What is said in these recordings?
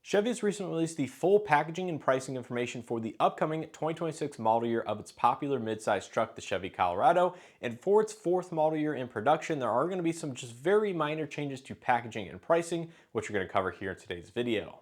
Chevy has recently released the full packaging and pricing information for the upcoming 2026 model year of its popular midsize truck, the Chevy Colorado. And for its fourth model year in production, there are going to be some just very minor changes to packaging and pricing, which we're going to cover here in today's video.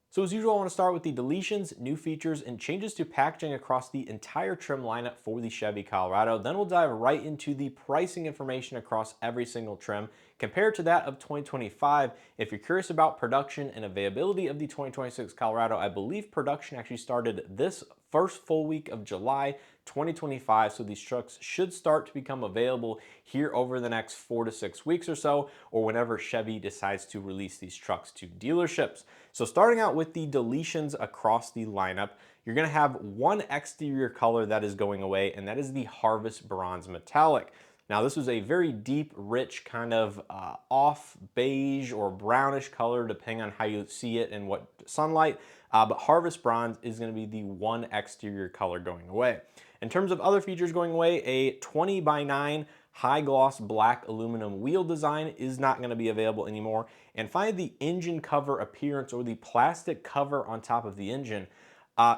So as usual, I want to start with the deletions, new features, and changes to packaging across the entire trim lineup for the Chevy Colorado. Then we'll dive right into the pricing information across every single trim compared to that of 2025. If you're curious about production and availability of the 2026 Colorado, I believe production actually started this first full week of July 2025. So these trucks should start to become available here over the next 4 to 6 weeks or so, or whenever Chevy decides to release these trucks to dealerships. So starting out with the deletions across the lineup, you're going to have one exterior color that is going away, and that is the Harvest Bronze Metallic. Now this was a very deep, rich kind of off beige or brownish color depending on how you see it and what sunlight, but Harvest Bronze is going to be the one exterior color going away. In terms of other features going away, a 20x9 high gloss black aluminum wheel design is not going to be available anymore. And finally, the engine cover appearance, or the plastic cover on top of the engine,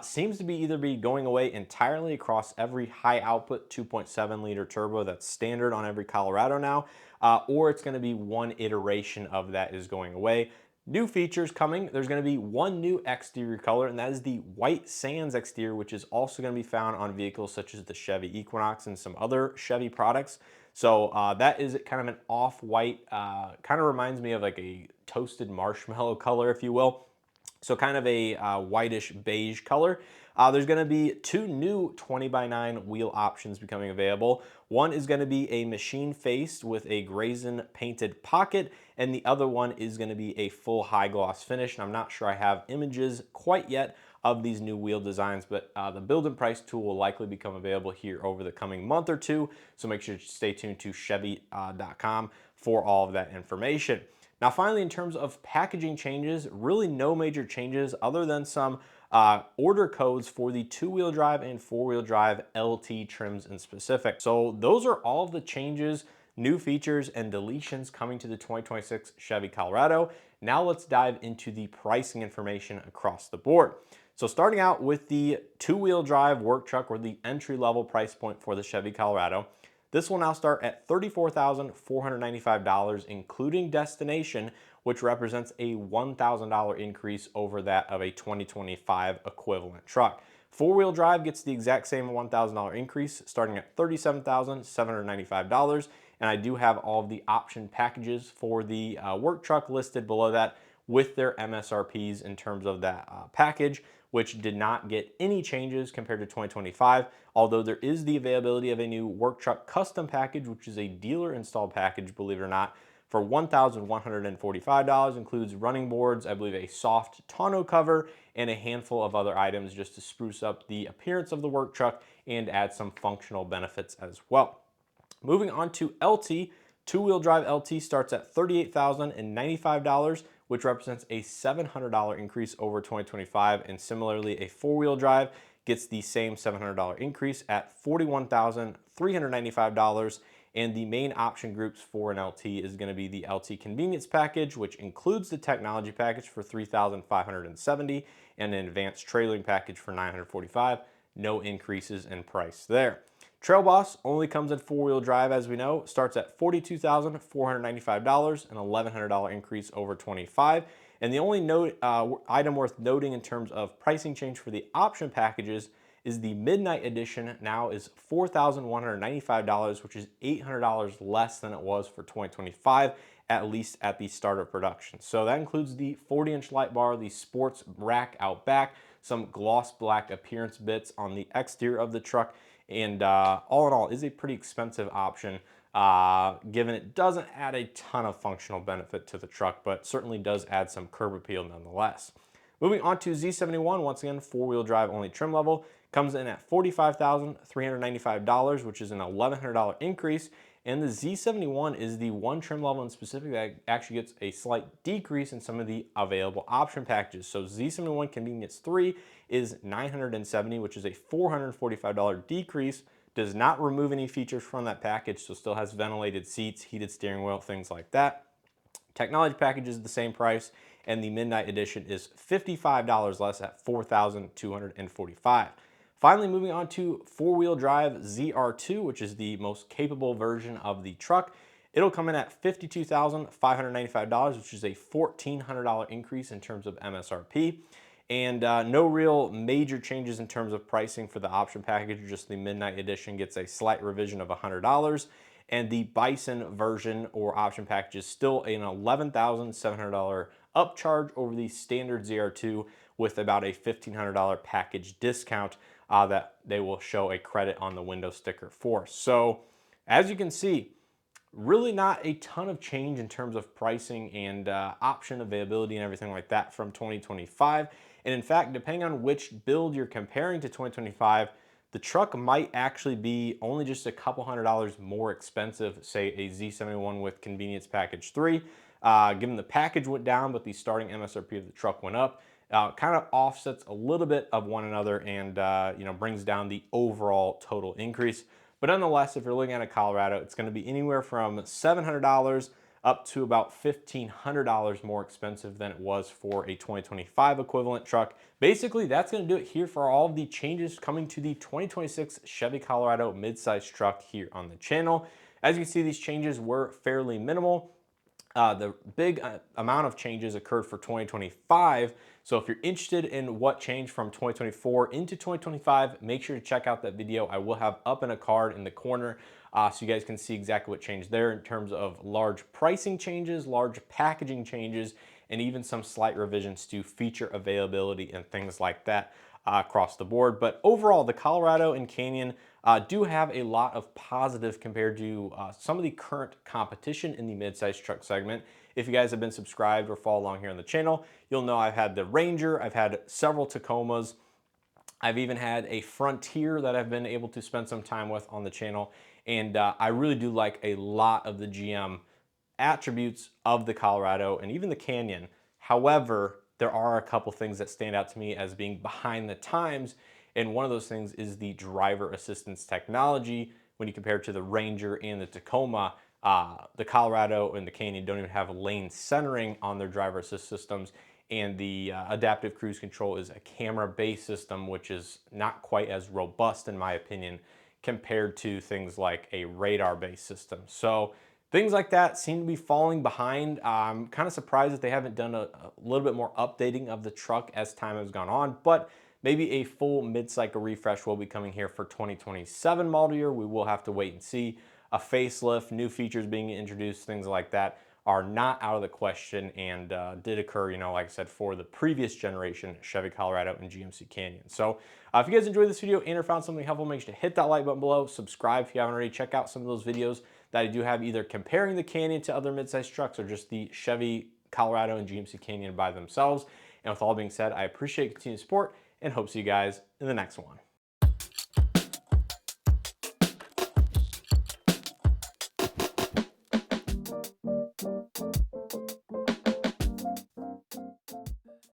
seems to be either going away entirely across every high output 2.7 liter turbo that's standard on every Colorado now, or it's going to be one iteration of that is going away. New features coming. There's going to be one new exterior color, and that is the white sands exterior, which is also going to be found on vehicles such as the Chevy Equinox and some other Chevy products. So that is kind of an off-white, kind of reminds me of like a toasted marshmallow color, if you will. So kind of a whitish beige color. There's going to be two new 20x9 wheel options becoming available. One is going to be a machine face with a brazen painted pocket, and the other one is going to be a full high gloss finish. And I'm not sure I have images quite yet of these new wheel designs, but the build and price tool will likely become available here over the coming month or two. So make sure to stay tuned to Chevy.com for all of that information. Now finally, in terms of packaging changes, really no major changes other than some order codes for the two-wheel drive and four-wheel drive LT trims in specific. So those are all of the changes, new features, and deletions coming to the 2026 Chevy Colorado. Now let's dive into the pricing information across the board. So starting out with the two-wheel drive work truck, or the entry-level price point for the Chevy Colorado, this will now start at $34,495, including destination, which represents a $1,000 increase over that of a 2025 equivalent truck. Four-wheel drive gets the exact same $1,000 increase, starting at $37,795. And I do have all of the option packages for the work truck listed below that with their MSRPs in terms of that package, which did not get any changes compared to 2025, although there is the availability of a new work truck custom package, which is a dealer installed package, believe it or not, for $1,145, includes running boards, I believe a soft tonneau cover, and a handful of other items just to spruce up the appearance of the work truck and add some functional benefits as well. Moving on to LT, two-wheel drive LT starts at $38,095, which represents a $700 increase over 2025. And similarly, a four-wheel drive gets the same $700 increase at $41,395. And the main option groups for an LT is going to be the LT Convenience Package, which includes the Technology Package for $3,570 and an Advanced Trailering Package for $945. No increases in price there. Trail Boss only comes in four-wheel drive, as we know, starts at $42,495, an $1,100 increase over 25. And the only item worth noting in terms of pricing change for the option packages is the Midnight Edition now is $4,195, which is $800 less than it was for 2025, at least at the start of production. So that includes the 40-inch light bar, the sports rack out back, some gloss black appearance bits on the exterior of the truck, and all in all is a pretty expensive option, given it doesn't add a ton of functional benefit to the truck, but certainly does add some curb appeal nonetheless. Moving on to Z71, once again, four-wheel drive only trim level, comes in at $45,395, which is an $1,100 increase. And the Z71 is the one trim level in specific that actually gets a slight decrease in some of the available option packages. So Z71 Convenience 3 is $970, which is a $445 decrease. Does not remove any features from that package, so still has ventilated seats, heated steering wheel, things like that. Technology package is the same price, and the Midnight Edition is $55 less at $4,245. Finally, moving on to four-wheel drive ZR2, which is the most capable version of the truck. It'll come in at $52,595, which is a $1,400 increase in terms of MSRP. And no real major changes in terms of pricing for the option package, just the Midnight Edition gets a slight revision of $100. And the Bison version or option package is still an $11,700 upcharge over the standard ZR2 with about a $1,500 package discount that they will show a credit on the window sticker for. So as you can see, really not a ton of change in terms of pricing and option availability and everything like that from 2025. And in fact, depending on which build you're comparing to 2025, the truck might actually be only just a couple $100 more expensive, say a Z71 with Convenience Package 3. Given the package went down, but the starting MSRP of the truck went up, kind of offsets a little bit of one another and brings down the overall total increase. But nonetheless, if you're looking at a Colorado, it's going to be anywhere from $700 up to about $1,500 more expensive than it was for a 2025 equivalent truck. Basically, that's going to do it here for all of the changes coming to the 2026 Chevy Colorado midsize truck here on the channel. As you can see, these changes were fairly minimal. The big amount of changes occurred for 2025. So if you're interested in what changed from 2024 into 2025, make sure to check out that video. I will have up in a card in the corner so you guys can see exactly what changed there in terms of large pricing changes, large packaging changes, and even some slight revisions to feature availability and things like that across the board. But overall, the Colorado and Canyon do have a lot of positive compared to some of the current competition in the midsize truck segment. If you guys have been subscribed or follow along here on the channel, you'll know I've had the Ranger, I've had several Tacomas, I've even had a Frontier that I've been able to spend some time with on the channel, and I really do like a lot of the GM attributes of the Colorado and even the Canyon. However, there are a couple things that stand out to me as being behind the times, and one of those things is the driver assistance technology. When you compare it to the Ranger and the Tacoma, the Colorado and the Canyon don't even have lane centering on their driver assist systems, and the adaptive cruise control is a camera-based system, which is not quite as robust in my opinion compared to things like a radar-based system. So things like that seem to be falling behind. I'm kind of surprised that they haven't done a little bit more updating of the truck as time has gone on, but maybe a full mid-cycle refresh will be coming here for 2027 model year. We will have to wait and see. A facelift, new features being introduced, things like that are not out of the question and did occur, like I said, for the previous generation Chevy Colorado and GMC Canyon. So if you guys enjoyed this video and or found something helpful, make sure to hit that like button below, subscribe if you haven't already, check out some of those videos that I do have either comparing the Canyon to other midsize trucks or just the Chevy Colorado and GMC Canyon by themselves. And with all being said, I appreciate continued support and hope to see you guys in the next one.